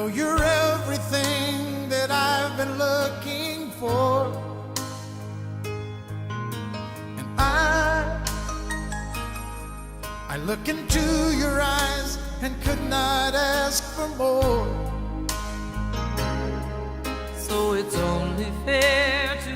know you're everything that I've been looking for. And I look into your eyes and could not ask for more. So it's only fair to